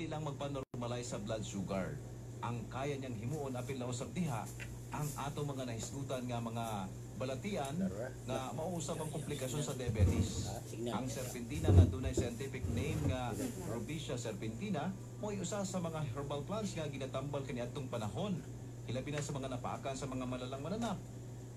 dili lang magpa-normalize sa blood sugar. Ang kaya niyang himuon apil na usab diha ang ato mga nahisgutan nga mga balatian nga mauusab ang komplikasyon sa diabetes. Ang serpentina nga dunay scientific name nga Rubicea serpentina mo'y usa sa mga herbal plants nga ginatambal kaniadtong panahon. Hilabi na sa mga napaakan sa mga malalang mananap.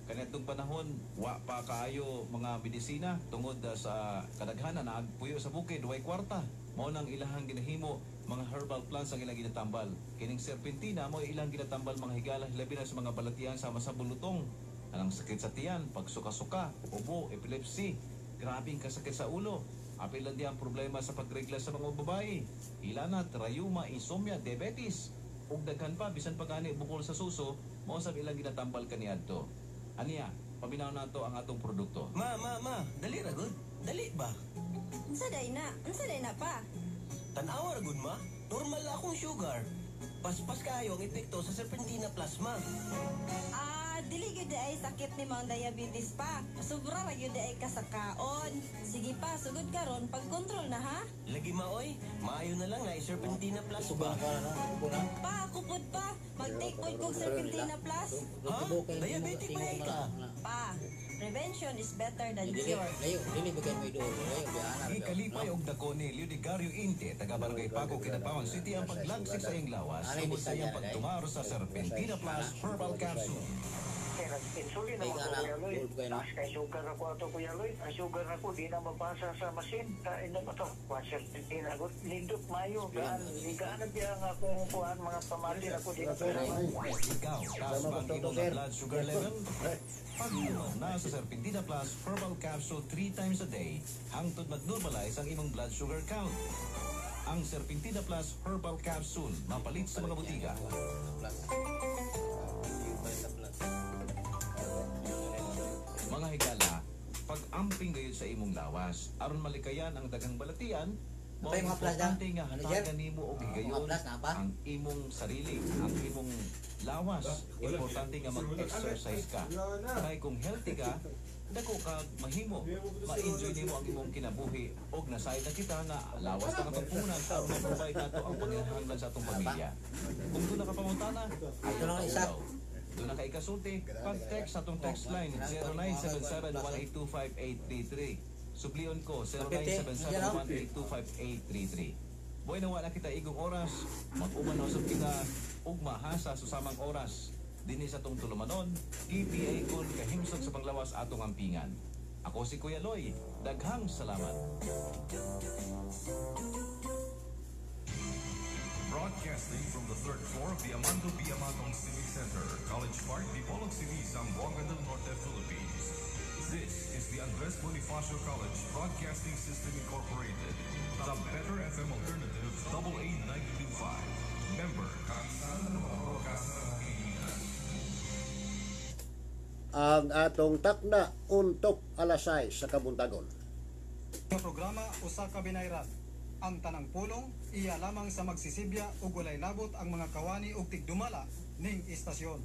Kaniadtong panahon, wa pa kaayo mga medisina tungod sa kadaghanan na agpuyo sa bukid, way kwarta. Mao nang ilahang ginahimo mga herbal plants ang ilang ginatambal. Kining serpentina mo ilang ginatambal mga higala hilabi na sa mga balatian sama sa bulutong. Anang sakit sa tiyan, pagsuka-suka, ubo, epilepsy, grabing kasakit sa ulo. Apil lang di ang problema sa pagregla sa mga babae. Ilanat, rayuma, insomnia, diabetes. Ug daghan pa bisan pagani bukol sa suso, mao sa ilang ginatambal kaniadto. Aniya, paminaw nato ang atong produkto. Ma, dali ra gud. Dali ba? Unsa day na pa? Tanawa ra gud ma. Normal la akong sugar. Paspas kayo ang epekto sa serpentina plasma. Dili gyud ay sakit ni mga diabetes pa. Sobra ra gyud ay kasakaon. Sige pa, sugod karon pag-control na ha. Lagi maoy, maayo na lang na serpentina plus ba? Pa, kupod pa. Mag-take pod kog serpentina plus. Ha? Diabetic ba ka? Pa, prevention is better than cure. Dili bagay mo idol. Gikalipay og dako ni Leodegario Inte, taga Barangay Paco, Kinatawan City ang paglagsik sa iyang lawas tungod sa iyang pagtumaro sa serpentina plus herbal capsule. Insulin naman ko, Kuya Lloyd. Taas kay sugar ako ito, Kuya Lloyd. Ang sugar ako, di na mabasa sa masin. Kain na ba ito? Serpentina ako. Lindot mayo. Higaan na biya nga kung kuhaan mga pamatin ako. Di na pera. Ikaw, taas ba ang iyong blood sugar level? Pag-inom na sa Serpentina Plus Herbal Capsule 3 times a day, hangtod mag-normalize ang imong blood sugar count. Ang Serpentina Plus Herbal Capsule, mapalit sa mga butika. Mga higala, pag-amping gayud sa imong lawas, aron malikayan ang dagang balatian, mo importante nga hatagan nimo og higayon ang imong sarili, ang imong lawas. Importante nga mag-exercise ka. Kay kung healthy ka, dako ka mahimo, ma-enjoy nimo ang imong kinabuhi og nasayod na kita nga lawas na katungpunan aron ma-provide nato ang panginahanglan sa atong pamilya. Kung doon na ka pamutana, Ito lang isa. doon na kay kasulti, pag-text sa atong text line 0977-1825833. Sublion ko 0977-1825833. Buhay na wala kita igong oras, mag-uman na usap kita ug mahasa susamang oras. Dini sa tong tulumanon, KPA kun kahimsog sa panglawas atong ampingan. Ako si Kuya Loy, daghang salamat. Broadcasting from the third floor of the Amando P. Amatong Civic Center, College Park, Dipolog City, Zamboanga del Norte, Philippines. This is the Andres Bonifacio College Broadcasting System Incorporated, the Better FM Alternative AA 925. Member, Kapitan ng mga broadcaster ng Pilipinas. Ang atong takna untok alasay sa kabuntagon. Ang programa usa ka binayran. Ang tanang pulong iya lamang sa magsisibya ug walay labot ang mga kawani ug tigdumala ning istasyon.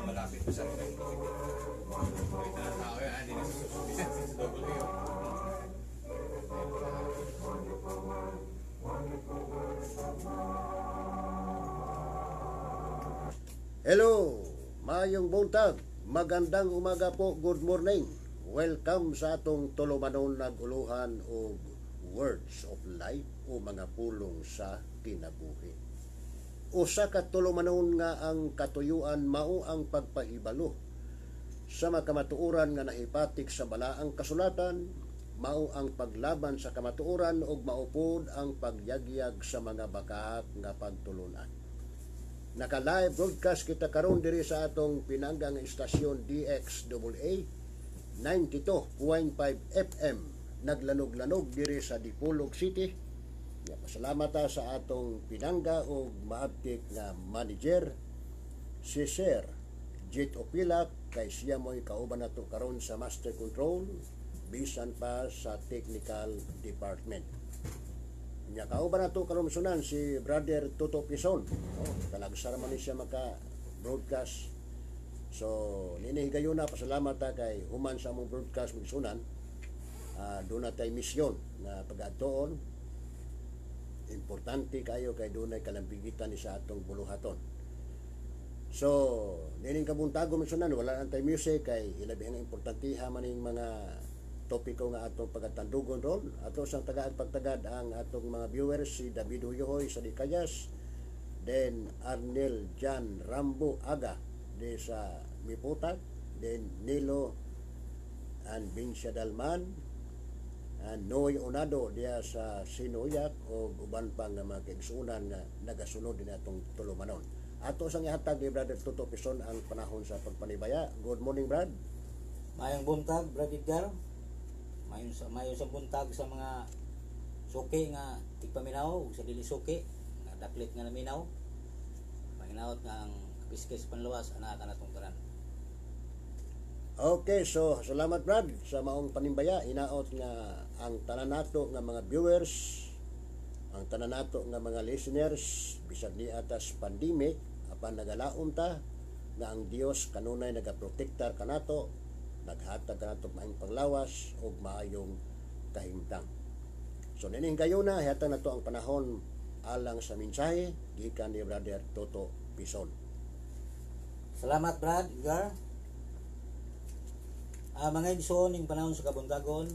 Malapit sa tao yan, hindi sa Hello, mayong buntag, magandang umaga po, good morning. Welcome sa atong tulumanon naguluhan o words of life o mga pulong sa kinabuhi. Usa ka tulumanon nga ang katuyuan mao ang pagpahibalo sa makamatuoran nga naipatik sa balaang kasulatan, mao ang paglaban sa kamatuoran ug maupod ang pagyagyag sa mga bakat nga pagtulunan. Naka-live broadcast kita karon diri sa atong pinanggang istasyon DXAA 92.5 FM naglanog-lanog diri sa Dipolog City. Pasalamat sa atong pinangga o maabtik nga manager si Sir Jet Opilak kay siya mo'y kauban nato karon sa Master Control bisan pa sa Technical Department. Nya kauban nato karon sunan si Brother Toto Pison. Talagsara man ni siya maka broadcast. So nini higayuna pasalamat ta kay human sa among broadcast migsunan. Doon na tayo misyon na pag-atoon. Importante kayo kay doon ay kalambigitan ni sa atong buluhaton. So, nining kabuntago misunan, wala na tayo music kay ilabi ang importantiha maning mga topiko nga atong pagkatandugon ron. Ato sang tagad pagtagad ang atong mga viewers, si David Huyohoy sa Dicayas, then Arnel Jan Rambo Aga de sa Miputak, then Nilo and Vincia Dalman, and Noy Onado diya sa Sinoyak o uban pang nga mga kaigsunan nga nagasunod din atong tulumanon. Ato sang ihatag ni Brother Toto Pison ang panahon sa pagpanibaya. Good morning, Brad. Mayong buntag, Brad Edgar. Mayong sa buntag sa mga suki nga tigpaminaw ug sa dili suki nga daklit nga naminaw. Panginaot nga ang kapiskis panluwas ana ka natong tanan. Okay, so salamat Brad sa maong panimbaya. Hinaot nga ang tanan nato nga mga viewers, ang tanan nato nga mga listeners, bisag ni atas pandemic, apan nagalaom ta nga ang Dios kanunay nagaprotektar kanato, naghatag kanato maayong panglawas ug maayong kahimtang. So nining gayuna hatag nato ang panahon alang sa mensahe gikan ni Brother Toto Pison. Salamat Brad Edgar. Mga igsoon ning panahon sa kabuntagon,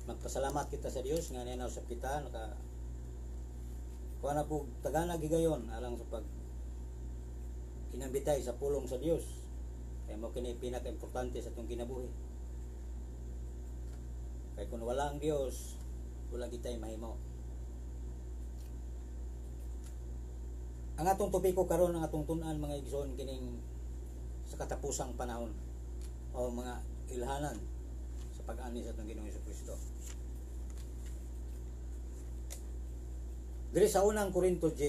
magpasalamat kita sa Dios nga niya nausap kita naka kuha na po tagana gigayon alang sa pag inambitay sa pulong sa Dios. Kaya mo kini pinaka-importante sa itong kinabuhi. Kaya kung wala ang Dios, wala kita'y mahimo. Ang atong topiko karon, ang atong tunan mga igsoon kining sa katapusang panahon o mga ilhanan sa pag-ani sa itong Ginoong Jesucristo. Diri sa unang Korinto 10,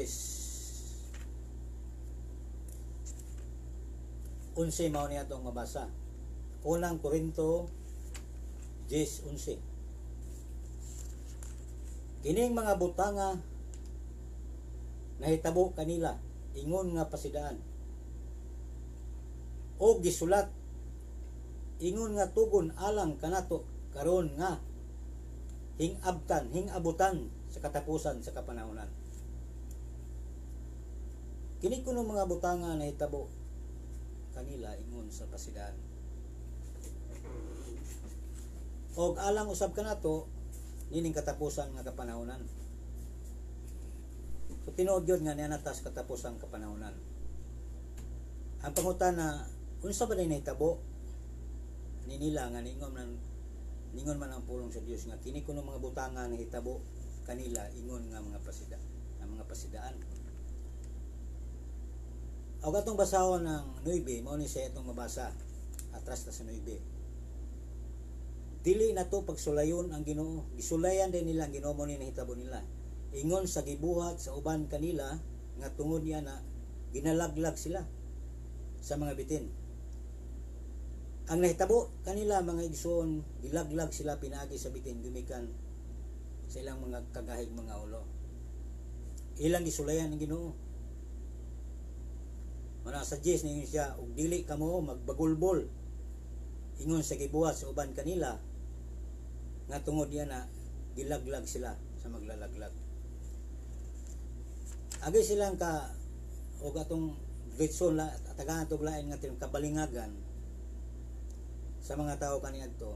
11 mao niya itong mabasa. Unang Korinto 10:11. Kining mga butanga nahitabo kanila ingon nga pasidaan o gisulat ingon nga tugon alang kanato karon nga hingabutan sa katapusan sa kapanahonan. Kini kuno mga butanga nahitabo kanila ingon sa pasidaan og alang usab kanato nining katapusan nga kapanahonan. So tinuod gyud nga niya natas katapusang kapanahonan. Ang pangutana unsa ba day nahitabo ni nila nga ningon man ang pulong sa Dios nga kini kuno mga butanga nahitabo kanila ingon nga mga pasidaan. Og atong basahon ng 9 mao ni sa itong mabasa atras ta sa 9. Dili na to pagsulayon ang Ginoo. Gisulayan din nila ang Ginoo mo ni nahitabo nila. Ingon sa gibuhat sa uban kanila nga tungod niya na ginalaglag sila sa mga bitin. Ang nahitabo kanila mga igsoon, gilaglag sila pinaagi sa bitin gumikan sa ilang mga kagahig mga ulo. Ilang gisulayan ang Ginoo. Manasa 10 ningon siya, ug dili kamo magbagulbol. Ingon sa gibuhat sa uban kanila nga tungod niya na gilaglag sila sa maglalaglag. Agi silang ka og atong gritson la tagahan to lain nga kabalingagan sa mga tao kaniadto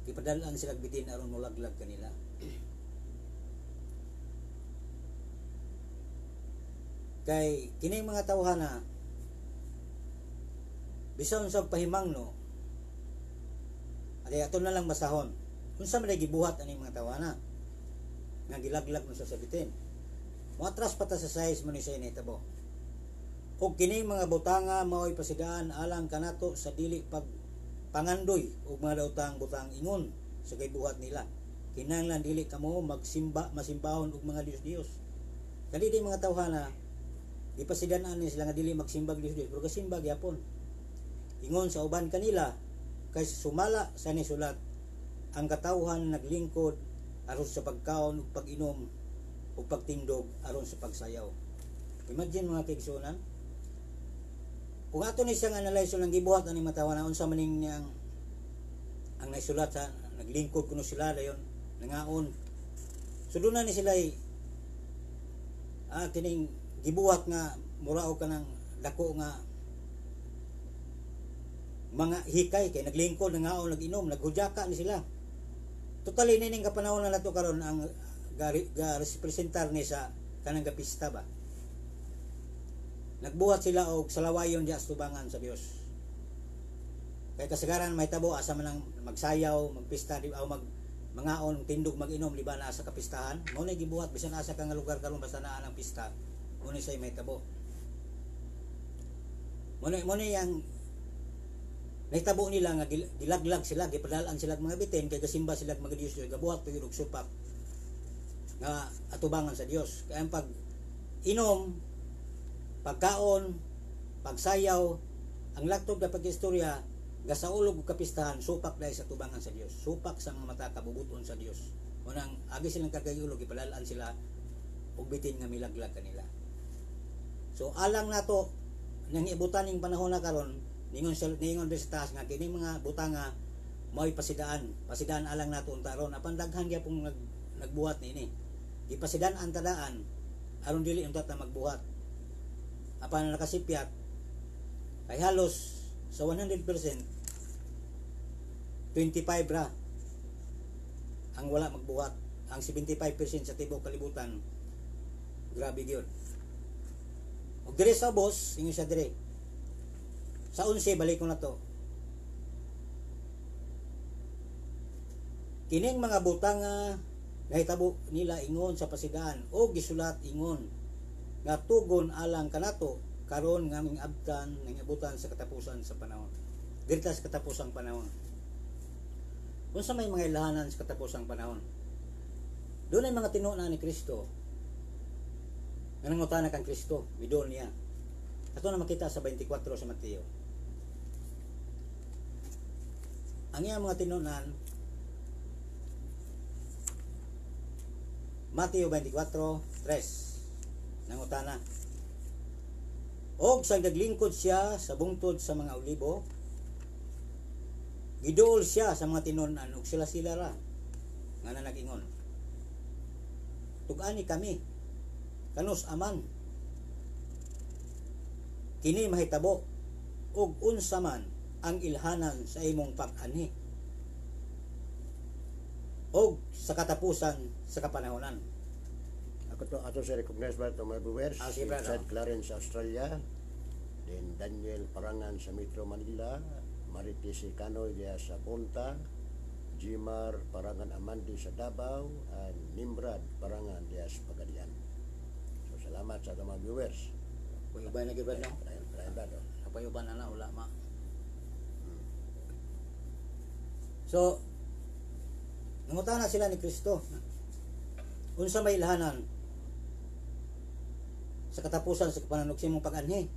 gipadalan sila bitin aron molaglag kanila. Kay kining mga tawhana bisan sa pahimangno adi ato na lang basahon unsa man gibuhat ani mga tawhana nga gilaglag no sa bitin. Moatras pata sa size man ni sa initabo. Og kining mga butanga mao'y pasidaan alang kanato sa dili pag pangandoy og mga daotang butang ingon sa gibuhat nila. Kinahanglan dili kamo masimbahon og mga Dios-Dios. Kadi di mga tawhana di pasidaan ni sila nga dili magsimbag Dios-Dios pero kasimbag yapon. Ingon sa uban kanila kay sumala sa nisulat ang katawhan naglingkod aron sa pagkaon ug pag-inom ug pagtindog aron sa pagsayaw. Imagine mga kaigsunan, kung ato ni siyang analyze ng gibuhat ani matawana unsa maning ang naisulat sa naglingkod kuno sila dayon nangaon. So doon na ni sila kining gibuhat nga murao ka ng dako nga mga hikay kay naglingkod nangaon nag-inom naghudyaka ni sila. Totally nining kapanahon na nato karon ang representar ni sa kanang gapista ba. Nagbuhat sila og salawayon diya sa tubangan sa Dios. Kay kasagaran mahitabo asa man ang magsayaw, magpista di o mangaon, tindog, mag-inom liban na sa kapistahan. Mao na gibuhat bisan asa ka nga lugar karon basta naa ang pista. Mao na say mahitabo. Mao na yang nahitabo nila nga gilaglag sila, gipadalaan sila mga bitin kay gasimba sila mga Dios gabuhat pagid og supak nga atubangan sa Dios. Kaya ang pag inom, pagkaon, pagsayaw, ang laktod na pag-istorya gasaulog og kapistahan supak dahil sa tubangan sa Dios, supak sa mga mata kabubuton sa Dios. Unang agi silang kagayulog ipadalaan sila og bitin nga milaglag kanila. So alang nato nang ibutan ning panahon na karon ningon sa taas nga kini mga butanga mao'y pasidaan alang nato untaron apan daghan gyapon nagbuhat niini. Gipasidaan ang tadaan aron dili unta ta magbuhat. Apan nakasipyat kay halos sa 100% 25 ra ang wala magbuhat. Ang 75% sa tibok kalibutan grabe gyud. Og dire sa boss ingon siya dire sa 11 balik ko na to. Kining mga butanga nahitabo nila ingon sa pasidaan o gisulat ingon nga tugon alang kanato karon nga aming abtan nang abutan sa katapusan sa panahon. Dirta sa katapusang panahon. Unsa may mga ilahanan sa katapusang panahon? Doon ay mga tinunan ni Kristo. Nga nangutana kang Kristo, midol niya. Ato na makita sa 24 sa Mateo. Ang iyang mga tinunan Mateo 24:3 nangutana. Og sa naglingkod siya sa bungtod sa mga olibo, giduol siya sa mga tinunan ug sila ra nga nag-ingon. Tug-ani kami kanus aman kini mahitabo ug unsa man ang ilhanan sa imong pag-anhi og sa katapusan sa kapanahonan. Ato sa recognize ba ito mga viewers? Si Chad Clarence sa Australia, then Daniel Parangan sa Metro Manila, Marites Canoy diya sa Punta, Jimar Parangan Amandi sa Davao, and Nimrod Parangan diya sa Pagadian. So salamat sa mga viewers. Payuban na gibad no? Payuban na ulama. So nangutana sila ni Kristo. Unsa may ilahanan sa katapusan sa kapananog sa imong pag-anhi?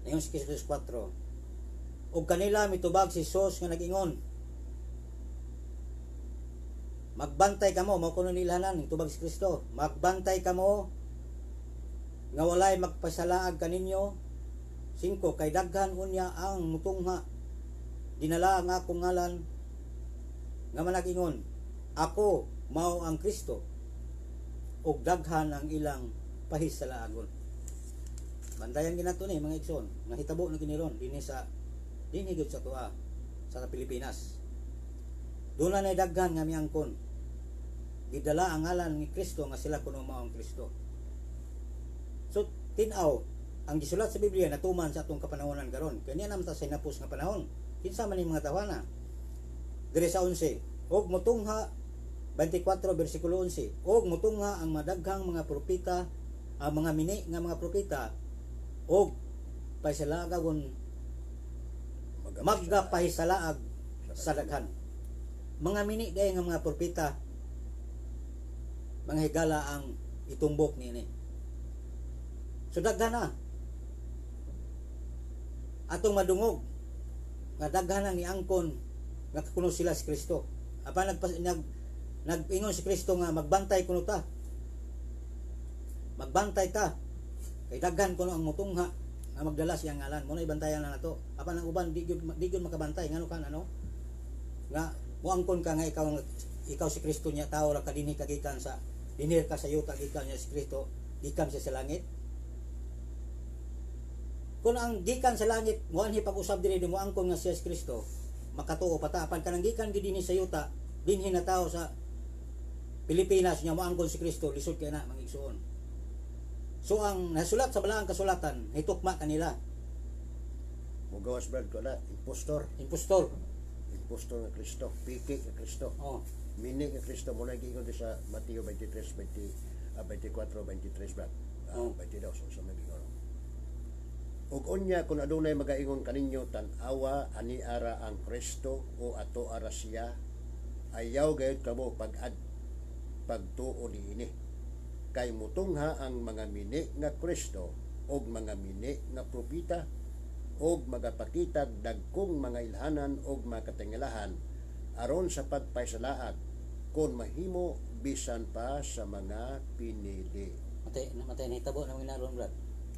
Ngayon si Jesus 4. Og kanila mitubag si Jesus nga nag-ingon. Magbantay kamo, mao kuno ilahanan tubag si Kristo. Magbantay kamo nga walay magpasalaag kaninyo. 5 kay daghan unya ang mutungha. Dinala nga akong ngalan nga manag-ingon, ako mao ang Kristo ug daghan ang ilang pahisalaagon. Bantayan ginato ni mga igsoon, nahitabo na giniron dinhi gid sa tuwa sa Pilipinas. Doon na daghan nga miangkon. Gidala ang ngalan ni Kristo nga sila kuno mao ang Kristo. So tin-aw ang gisulat sa Biblia natuman sa atong kapanahonan karon. Kanya naman ta sa hinapos nga panahon. Kinsa man ni mga tawana? Dire sa 11, og motungha 24 bersikulo 11, og motungha ang madaghang mga propeta, ang mga mini nga mga propeta, og pahisalaagon magpahisalaag sa daghan. Mga mini gay nga mga propeta, mga higala ang itumbok niini. So daghan na atong madungog nga daghan ang niangkon nga kuno sila si Kristo. apan nag-ingon si Kristo nga magbantay kuno ta. Magbantay ta. Kay daghan kuno ang mutungha nga magdala siyang ngalan. Mo na ibantayan na nato. Apan ang uban di gyud makabantay ngano kan ano? Nga muangkon ka nga ikaw si Kristo niya tao ra kadinhi kagikan sa dinir ka sa yuta gikan niya si Kristo gikan siya sa langit. Kung ang gikan sa langit muanhi pag-usab diri mo angkon nga siya si Kristo makatuo pa ta apan kanang gikan gid dinhi sa yuta dinhi na tao sa Pilipinas niya moangkon si Kristo lisod kay na mangigsuon. So ang nasulat sa balaang kasulatan hitukma kanila. Mugawas brad ko na impostor nga Kristo, piki nga Kristo. Oh. Mini nga Kristo mo lagi ingon sa Mateo 23:24, 23 brad. 22 so sa mga ug unya kung adunay magaingon kaninyo tan-awa ani ara ang Kristo o ato ara siya ayaw gayud kamo pagtuo niini kay mutungha ang mga mini nga Kristo og mga mini nga propeta og magapakitag dagkong mga ilhanan og mga katingalahan aron sa pagpaysalaat kon mahimo bisan pa sa mga pinili. Matay na hitabo na minaron brad.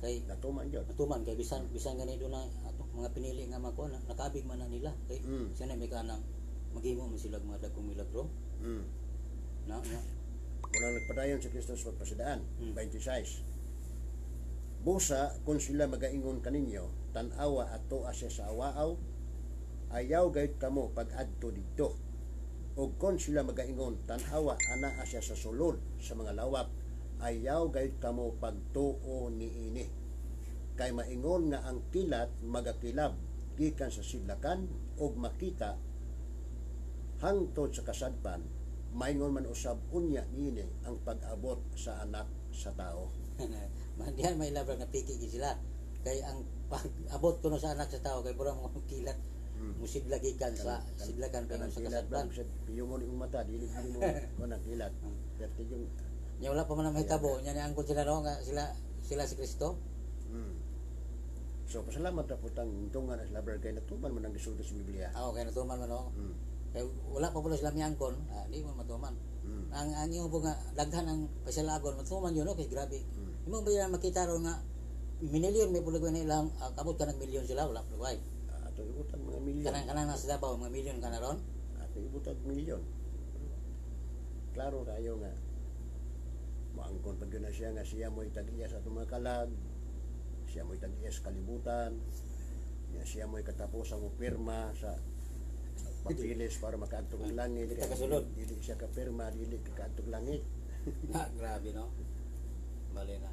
Kay natuman kay bisan gani do na ato mga pinili nga mga nakabig man na nila kay siya na may kanang maghimo man sila mga dagkong milagro. Na muna nagpadayon si Kristo sa pagpasidaan 26. Busa kung sila magaingon kaninyo tan-awa ato asya sa awaaw ayaw gayud kamo pag-adto didto ug kung sila magaingon tan-awa ana asya sa sulod sa mga lawak ayaw gayud kamo pagtuo niini kay maingon nga ang kilat magakilab gikan sa sidlakan ug makita hangtod sa kasadpan maingon man usab unya niini ang pag-abot sa anak sa tao. Diyan may labra na piki sila kay ang pag-abot kuno sa anak sa tao kay pura mo kilat musidla gikan sa sidlakan pa sa kasadpan piyungon yung mata dili mo kanang kilat pero yung nya wala pa man mahitabo nya ni angkon sila no nga sila si Kristo. So pasalamat ra putang tungan as labra kay natuman man ang gisulti sa Biblia. Kay natuman man no. Kay wala pa pala sila miangkon di mo matuman. Ang yung nga daghan ang pasalagon matuman yun no kay grabe. Imo ba yan makita ron nga minilyon may pulagwan na ilang kabot ka ng milyon sila wala pulagway. Ato ibutan mga milyon. Kanang nasa Davao mga milyon ka na ron? Ato ibutan milyon. Klaro kayo nga maangkon pag na siya nga siya mo'y tag-iya sa itong mga kalag, siya mo'y tag-iya sa kalibutan, siya mo'y katapos ang pirma sa papilis para makaagtog ang langit. Dili siya kapirma, dili kakaagtog langit. Grabe no? Bali na.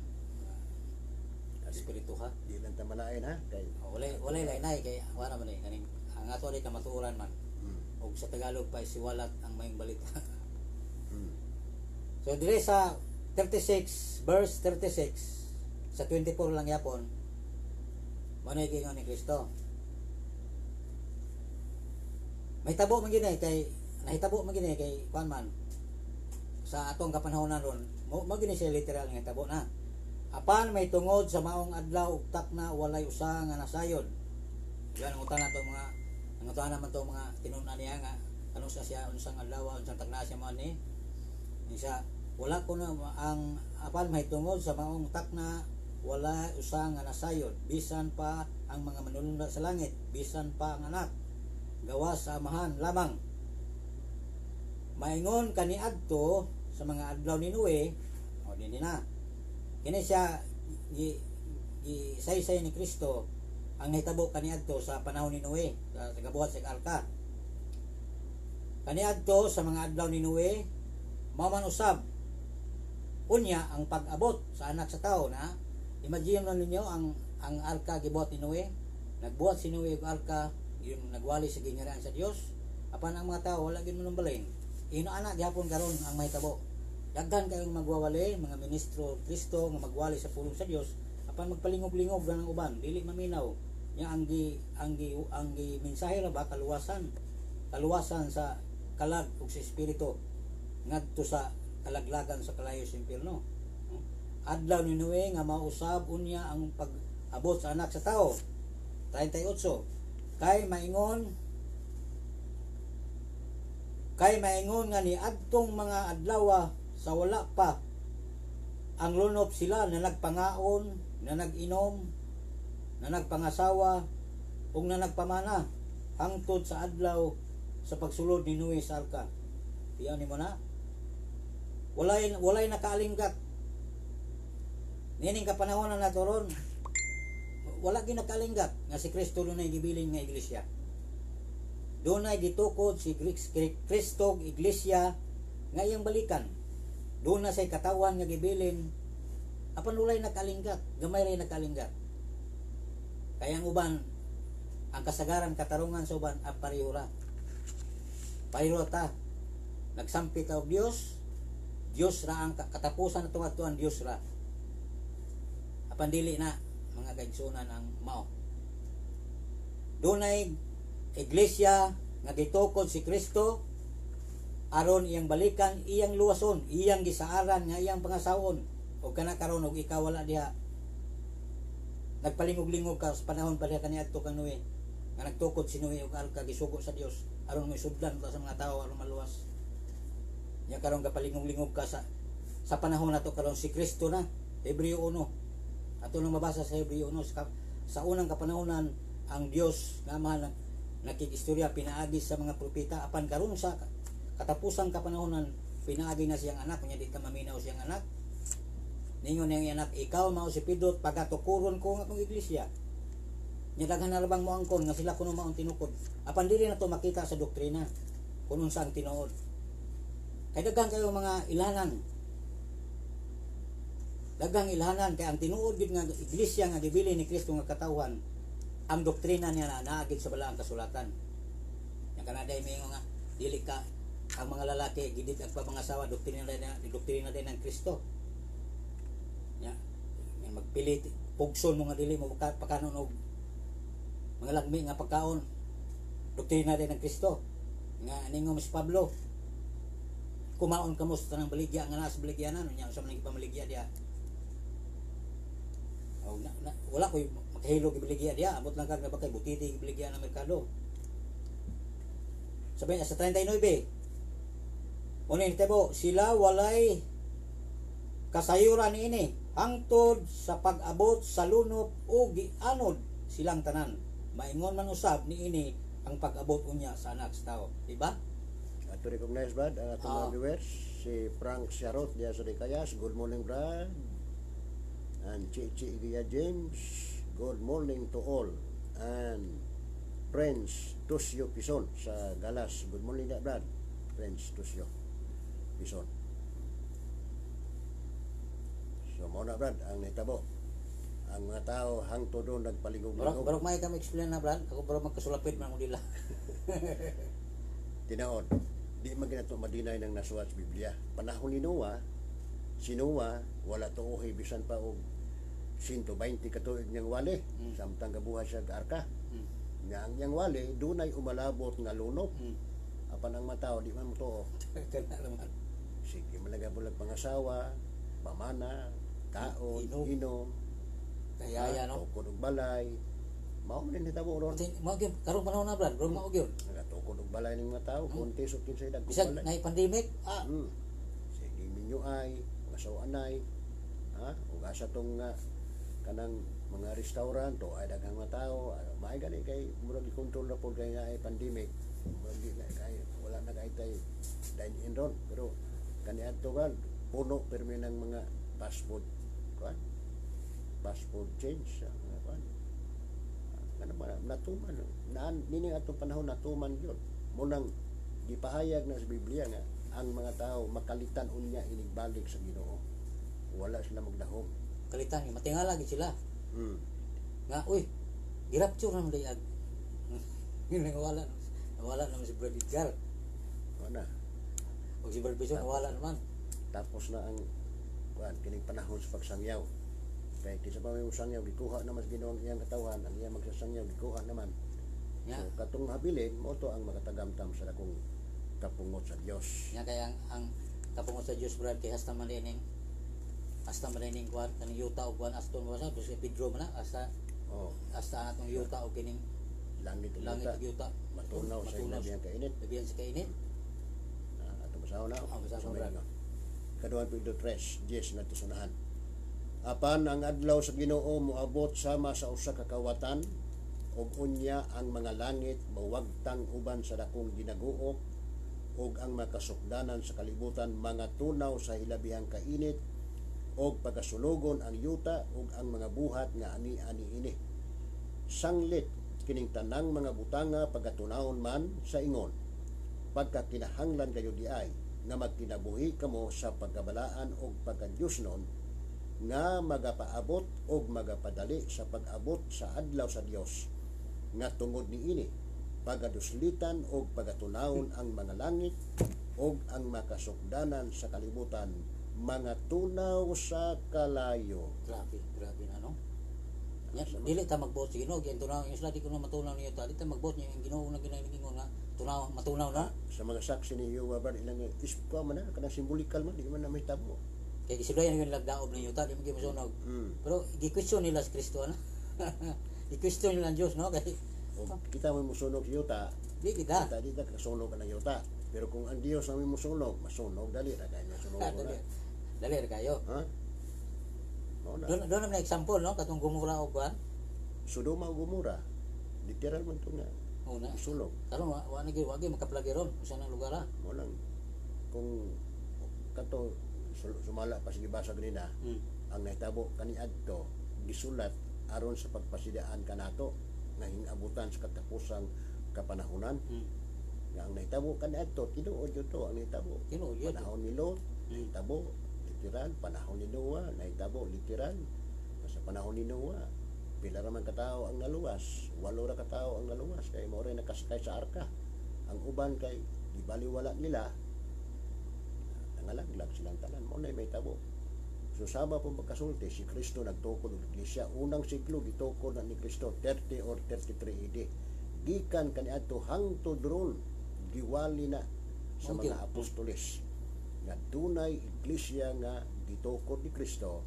Espiritu ha? Di lang tamalain ha? Walay lainay kay wala man eh. Kaning ang ato ay kamatuoran man. Og sa Tagalog pa siwalat ang mayong balita. So dire sa 36 verse 36 sa 24 lang yapon mano giingon ni Kristo. May tabo man gini kay nahitabo man gini kay kuan man sa atong kapanahonan ron mo gini siya literal nga tabo na. Apan may tungod sa maong adlaw ugtak na walay usa nga nasayon. Yan ang utana to mga ang utana man to mga tinun-an niya nga ano siya unsang adlaw unsang tagna siya man ni siya wala ko na ang apan may tungod sa maong utak na wala usa nga nasayon bisan pa ang mga manulunda sa langit bisan pa ang anak gawas sa amahan lamang. Maingon kaniadto sa mga adlaw ni Noe o dinhi na kini siya say ni Kristo ang nahitabo kaniadto sa panahon ni Noe sa gabuhat sa arka kaniadto sa mga adlaw ni Noe maman usab unya ang pag-abot sa anak sa tao na imagine na ninyo ang arka gibuhat ni Noe nagbuhat si Noe og arka yun nagwali sa gingharian sa Dios apan ang mga tao wala gyud manumbalin ino ana gihapon karon ang mahitabo daghan kayong magwawali mga ministro Kristo nga magwali sa pulong sa Dios apan magpalingog-lingog ng uban dili maminaw nya ang mensahe ra ba kaluwasan sa kalag ug sa espiritu ngadto sa kalaglagan sa kalayo sa impierno. Adlaw ni Noe nga mausab unya ang pag-abot sa anak sa tao 38 kay maingon kay maingon nga ni adtong mga adlaw sa wala pa ang lunop sila na nagpangaon, na nag-inom, na nagpangasawa, ug na nagpamana hangtod sa adlaw sa pagsulod ni Noe sa arka. Iyan mo na. Walay nakaalinggat. Nining kapanahon na naturon, wala ginakalingat nga si Kristo dunay gibilin nga iglesia. Dunay gitukod si Kristo iglesia nga iyang balikan. Doon na say katawan nga gibilin, apan walay nakalingat, gamay ray nakalingat. Kaya ang uban, ang kasagaran katarungan sa uban ang parihura. Parihura ta. Nagsampit og Dios, Dios ra ang katapusan na tuwad-tuan, Dios ra. Apan dili na mga kaigsunan ang mao. Dunay iglesia nga gitukod si Kristo aron iyang balikan, iyang luwason, iyang gisaaran nga iyang pangasawon. O kana karon og ikaw wala diha. Nagpalingog-lingog ka sa panahon pa diha kaniadto kang Noe. Nga nagtukod si Noe og arka gisugo sa Dios aron moisudlan ta sa mga tawo aron maluwas. Nya karon kapalingog-lingog ka sa panahon nato karon si Kristo na. Hebreo 1. Ato nang mabasa sa Hebreo 1 sa unang kapanahonan ang Dios nga mahal nakikistorya pinaagi sa mga propeta apan karon sa katapusang kapanahonan pinaagi na siyang anak kunya di ta maminaw siyang anak. Ningon yang anak ikaw mao si Pedro pagatukuron ko nga akong iglesia. Nya daghan na labang moangkon nga sila kuno maong tinukod. Apan dili na to makita sa doktrina kun unsa ang tinuod. Kay daghan kayo mga ilhanan. Daghang ilhanan kay ang tinuod gid nga iglesia nga gibili ni Kristo nga katawan, ang doktrina niya na naagid sa balaang kasulatan. Yang kanaday may nga dili ka ang mga lalaki gidit ang pamangasawa doktrina din ng Kristo. Ya, yang magpilit pugson mo nga dili mo pakanon og mga lagmi nga pagkaon. Doktrina din ng Kristo. Nga ningon si Pablo. Kumaon kamo sa tanang baligya nga nasa baligyanan nya sa man pamaligya dia. Wala ko'y makahilo gibiligya dia, abot lang kag nabakay butiti gibiligya ng merkado. Sabi niya sa 39, unin tebo, sila walay kasayuran ini hangtod sa pag-abot sa lunop o gianod silang tanan. Maingon man usab ni ini ang pag-abot unya sa anak sa tao, diba? Ato recognize ba ang atong mga viewers, si Frank Sharot diya sa Dikayas. Good morning, Brad. And Chichi Gia James, good morning to all. And Prince Tusyo Pison sa Galas, good morning na Brad. Prince Tusyo Pison. So mo na Brad ang nitabo. Ang mga tao hangtod doon nagpaligog-ligog. Barok may kami explain na Brad, ako pero magkasulapit man mo dila. Tinaod, di man ginato madinay ng nasuwat sa Biblia. Panahon ni Noah, si Noah wala tuohi bisan pa og 120 katuig niyang wali samtang gabuhat siya sa arka. Nga ang niyang wali dunay umalabot nga lunop. Apan ang matao di man mo tuo. Sige malagabulag pangasawa, pamana, kaon, inom, kayaya no. Tukod og balay. Mao man hitabo ron. Mao gyud karong panahon na Brad, bro mao gyud. Nagatukod og balay ning mga tao, kunti sok kinsay dagko Bisag balay. nay pandemic, Sige minyo ay so anay ug asa tong kanang mga restaurant to ay daghang mga tao maay gani kay murag i-control na pod kay nga ay pandemic murag di na kay wala na kay tay dine in ron pero kaniadto kan puno permi ng mga fast food change kan ano ba natuman nini atong panahon natuman yun munang gipahayag na sa Biblia nga ang mga tao makalitan unya inigbalik sa Ginoo. Wala sila magdahom. Kalitan ni matingala gid sila. Nga uy, girapture na day ag. Wala naman si Brad Edgar. Wala. O si Brad Bison wala naman. Tapos na ang kining panahon sa pagsangyaw. Kaya kisa pa may usangyaw gikuha naman sa Ginoo iyang katawan, ang iyang magsasangyaw gikuha naman. So katong habilin mo to ang makatagamtam sa dakong kapungot sa Dios. Nya kaya ang kapungot sa Dios Brad kay hasta manining kwan kaning yuta og kwan aston mo sa si Pedro man hasta atong yuta og kining langit ug yuta matunaw sa ilabiyang kainit. Labihan sa kainit. Basaw na. Basaw Sa Brad. Ginoo. Kaduhan pito 3, 10 nga tusunahan. Apan ang adlaw sa Ginoo moabot sama sa usa ka kawatan ug unya ang mga langit mawagtang uban sa dakong ginaguok ug ang makasukdanan sa kalibutan mga tunaw sa hilabihang kainit ug pagkasulogon ang yuta ug ang mga buhat nga ani-ani ini. Sanglit kining tanang mga butanga pagatunawon man sa ingon. Pagkakinahanglan kayo di ay nga magkinabuhi kamo sa pagkabalaan ug pagkadyusnon nga magapaabot ug magapadali sa pag-abot sa adlaw sa Dios nga tungod niini pagaduslitan ug pagatunawon ang mga langit ug ang makasukdanan sa kalibutan mga tunaw sa kalayo. Grabe na no. Yan, dili ta magbuot sa Ginoo, giyan tunaw yung sila di ko na matunaw niyo ta. Dili ta magbuot niyo yung Ginoo na ginangingon nga tunaw matunaw na. Sa mga saksi ni Jehovah bar ilang ispa man na kanang simbolikal man di man na may tabo. Kaya gisudayan yung lagdaob ninyo ta, di mo masunog. Pero gi-question nila sa Kristo na. I-question nila ang Diyos no kay O kita mo musunog sa yuta, di kita. di ta kasunog ka ng yuta. Pero kung ang Dios ang musunog, masunog dali ra kay masunog na. Dali ra kayo. Ha? Mao na. Doon naman example no katong Gomora og kuan. Sodoma ug Gomora. Literal man to nga. Una. Isunog. Karon wa na gyud wagi makaplagi ron usa nang lugar. Mo lang kung kato sumala pa sige basa ganina ang nahitabo kaniadto gisulat aron sa pagpasidaan kanato nga hingabutan sa katapusang kapanahunan nga ang nahitabo kaniadto tinuod jud to ang nahitabo Tinuod yun. panahon ni Lot nahitabo literal panahon ni Noah nahitabo literal sa panahon ni Noah pila ra man katao ang naluwas 8 ra katao ang naluwas kay mao ray nakasakay sa arka ang uban kay gibaliwala nila nangalaglag silang tanan mo na may tabo. So sama po magkasulti si Kristo nagtukod og iglesia unang siglo gitukod na ni Kristo 30 or 33 AD gikan kaniadto hangtod ron giwali na sa Okay. mga apostoles nga dunay iglesia nga gitukod ni Kristo.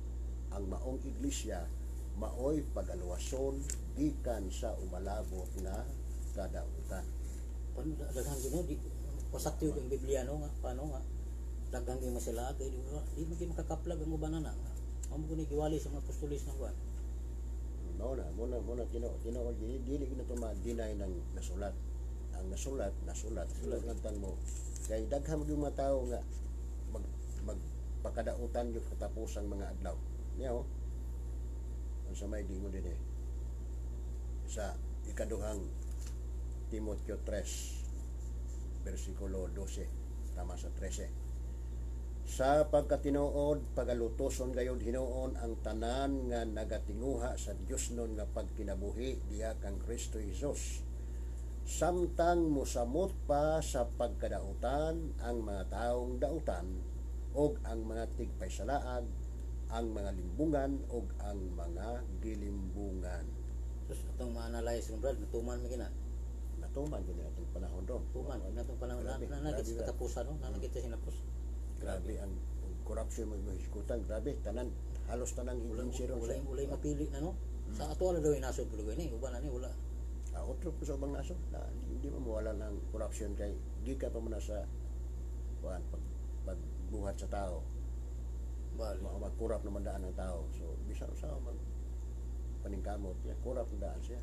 Ang maong iglesia maoy pagaluwason gikan sa umalabot nga kadautan. Daghang Ginoo di pasakto yung Biblia no nga paano nga daghang gyud masila kay di mo makakaplag ang uban na. Amo ko ni giwali sa mga apostoles ng kuan. Muna tino dili ko na to ma-deny ng nasulat. Ang nasulat lang tang mo. Kay daghang yung mga tao nga magpakadautan yung katapusang mga adlaw. Niya oh. Ang sa may dingon din sa ikaduhang Timoteo 3 versikulo 12 tama sa 13. Sa pagkatinuod pagalutoson gayud hinuon ang tanan nga nagatinguha sa Dios non nga pagkinabuhi diha kang Kristo Hesus. Samtang mosamot pa sa pagkadautan ang mga taong dautan og ang mga tigpaysalaag, ang mga limbungan og ang mga gilimbungan. Sus atong ma-analyze ng brad natuman mi kina. Natuman gid atong panahon ron. Tuman natong panahon na Grabe kita ka. katapusan no na kita sinapos. Grabe ang corruption mo iskutan, grabe tanan halos tanang agency ron sa Ulay mapili na no. Sa ato na daw inasod pulugoy ni uban na ni wala. otro po sa ubang naso na hindi mo mawala ng corruption kay di ka pa man sa pagbuhat sa tao. Bali. Mag-corrupt naman daan ng tao. So bisa sa mag paningkamot niya, corrupt na daan siya.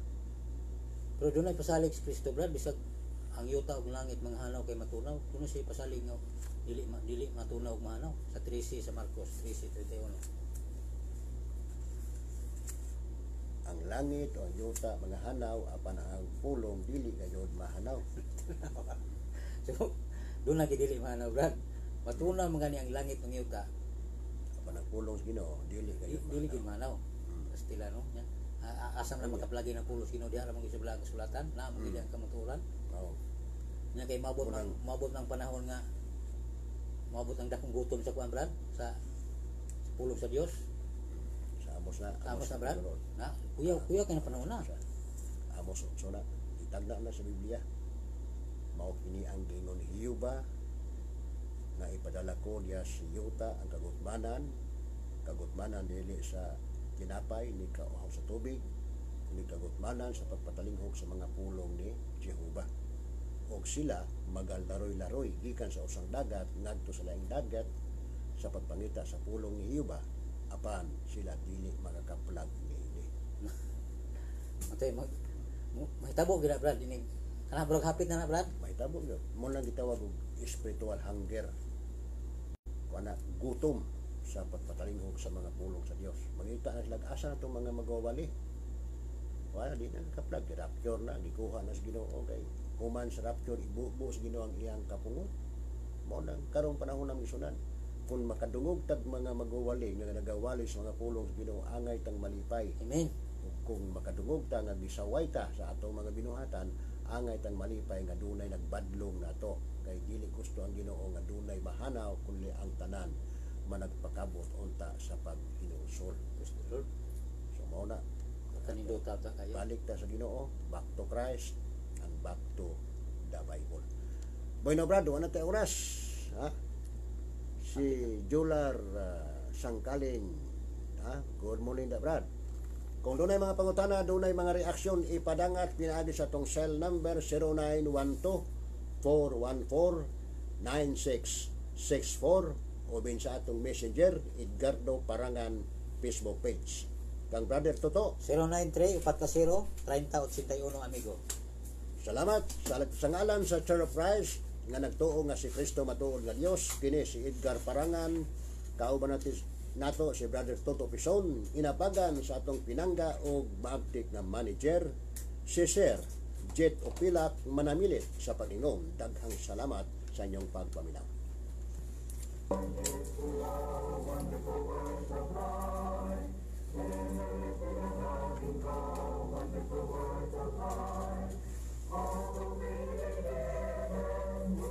Pero doon ay pasalig si Kristo brad bisag ang yuta ug langit mga hanaw kay matunaw. Kuno siya pasalig nga dili matunaw ug mahanaw sa 13 sa Marcos 13:31. Ang langit o ang yuta mga hanaw apan ang pulong dili gayud mahanaw. So doon lagi dili mahanaw brad. Matunaw mga ni ang langit ug yuta. Apan ang pulong sa Ginoo dili gayud Dili gid mahanaw. mahanaw. Pastila no. Nya. Asam na makaplagi ng pulos Ginoo diha ra mo gisublang sulatan na mo gid ang kamaturan. Mao. Nya kay mabot ng panahon nga mabot ang dakong gutom sa kuan brad sa pulong sa Dios. Sa Amos na Amos na brad. Na kuya kay na panahon na. Amos so na itagda na sa Biblia. Mao kini ang gingon ni Hiyuba na ipadala ko diya si yuta ang kagutmanan dili sa tinapay ni kauhaw sa tubig ni kagutmanan sa pagpatalinghog sa mga pulong ni Jehova. og sila magalaroy-laroy gikan sa usang dagat ngadto sa laing dagat sa pagpangita sa pulong ni Hiyuba apan sila dili makakaplag niini. Matay mahitabo gid Brad ini. Kana brog hapit na Brad. Mahitabo gyud. Mo lang gitawag og spiritual hunger. Kana gutom sa pagpatalingog sa mga pulong sa Dios. Mangita na sila asa na itong mga magwawali. Wala di na nakaplag. Rapture na, gikuha na sa Ginoo kay human sa rapture, ibubo sa Ginoo ang iyang kapungot. Mao nang karong panahon ng isunan. Kung makadungog tag mga magwawali nga nagawali sa mga pulong sa Ginoo, angay tang malipay. Amen. Ug kung makadungog ta nga gisaway ta sa atong mga binuhatan, angay tang malipay nga dunay nagbadlong nato. Kay dili gusto ang Ginoo nga dunay mahanaw kundi ang tanan managpakabot unta sa paghinusol. So mao na Kanindota ta kayo. balik ta sa Ginoo, back to Christ and back to the Bible. Bueno brado, ano tayo oras? Ha? Si Jular Sangkaling. Ha? Good morning da Brad. Kung doon ay mga pangutana, doon ay mga reaksyon, ipadangat pinaagi sa tong cell number 0912-414-9664 o bin sa atong messenger, Edgardo Parangan Facebook page. Kang Brother Toto, 093-40-3081 amigo. salamat sa ngalan sa Church of Christ nga nagtuo nga si Kristo matuod nga Dios. Kini si Edgar Parangan, kauban nato si Brother Toto Pison, inabagan sa atong pinangga o maabtik nga manager si Sir Jet Opilak manamilit sa pag-ingom. Daghang salamat sa inyong pagpaminaw. All the way to heaven,